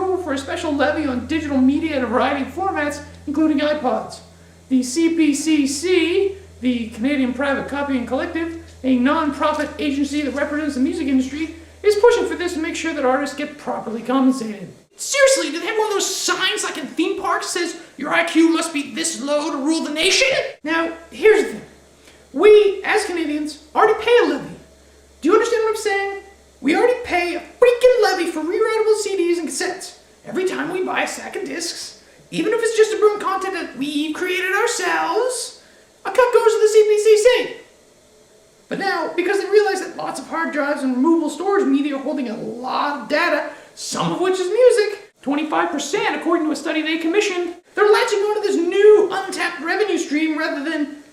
approval for a special levy on digital media in a variety of formats, including iPods. The CPCC, the Canadian Private Copying Collective, a non-profit agency that represents the music industry, is pushing for this to make sure that artists get properly compensated. Seriously, do they have one of those signs like in theme parks that says your IQ must be this low to rule the nation? Now, here's the thing. We, as Canadians, already pay a levy. Do you understand what I'm saying? We already pay a freaking levy for rewritable CDs and cassettes every time we buy a stack of discs. Even if it's just to bring content that we've created ourselves, a cut goes to the CPCC. But now, because they realize that lots of hard drives and removable storage media are holding a lot of data, some of which is music, 25% according to a study they commissioned, they're latching onto this new untapped revenue stream rather than,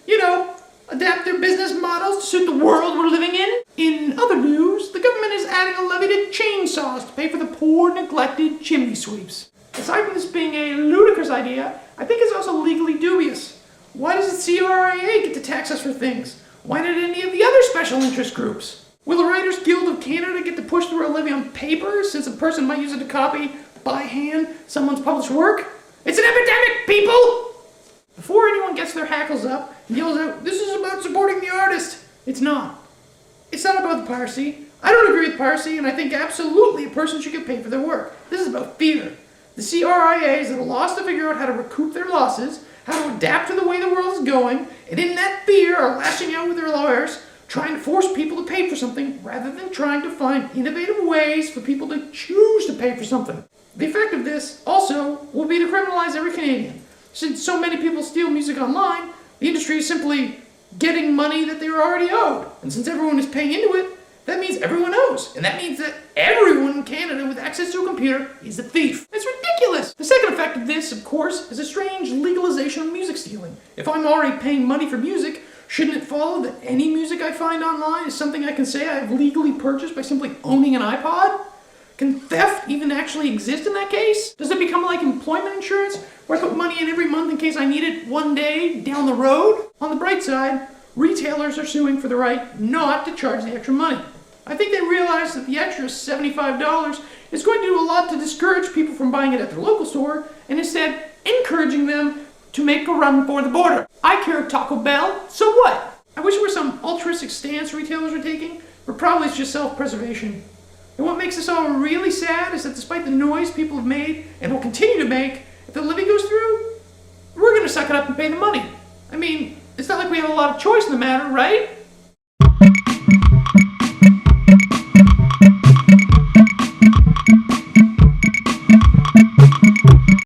adapt their business models to suit the world we're living in. In other news, the government is adding a levy to chainsaws to pay for the poor, neglected chimney sweeps. Aside from this being a ludicrous idea, I think it's also legally dubious. Why does the CRIA get to tax us for things? Why not any of the other special interest groups? Will the Writers Guild of Canada get to push through a levy on paper since a person might use it to copy, by hand, someone's published work? It's an epidemic, people! Before anyone gets their hackles up and yells out, "This is about supporting the artist," it's not. It's not about the piracy. I don't agree with piracy, and I think absolutely a person should get paid for their work. This is about fear. The CRIA is at a loss to figure out how to recoup their losses, how to adapt to the way the world is going, and in that fear are lashing out with their lawyers, trying to force people to pay for something rather than trying to find innovative ways for people to choose to pay for something. The effect of this, also, will be to criminalize every Canadian. Since so many people steal music online, the industry is simply getting money that they were already owed. And since everyone is paying into it, that means everyone owes. And that means that everyone in Canada with access to a computer is a thief. It's ridiculous! The second effect of this, of course, is a strange legalization of music stealing. If I'm already paying money for music, shouldn't it follow that any music I find online is something I can say I've legally purchased by simply owning an iPod? Can theft even actually exist in that case? Does it become like employment insurance, where I put money in every month in case I need it one day down the road? On the bright side, retailers are suing for the right not to charge the extra money. I think they realize that the extra $75 is going to do a lot to discourage people from buying it at their local store, and instead encouraging them to make a run for the border. I care Taco Bell, so what? I wish it were some altruistic stance retailers are taking, but probably it's just self-preservation. And what makes this all really sad is that despite the noise people have made and will continue to make, if the levy goes through, we're going to suck it up and pay the money. I mean, it's not like we have a lot of choice in the matter, right?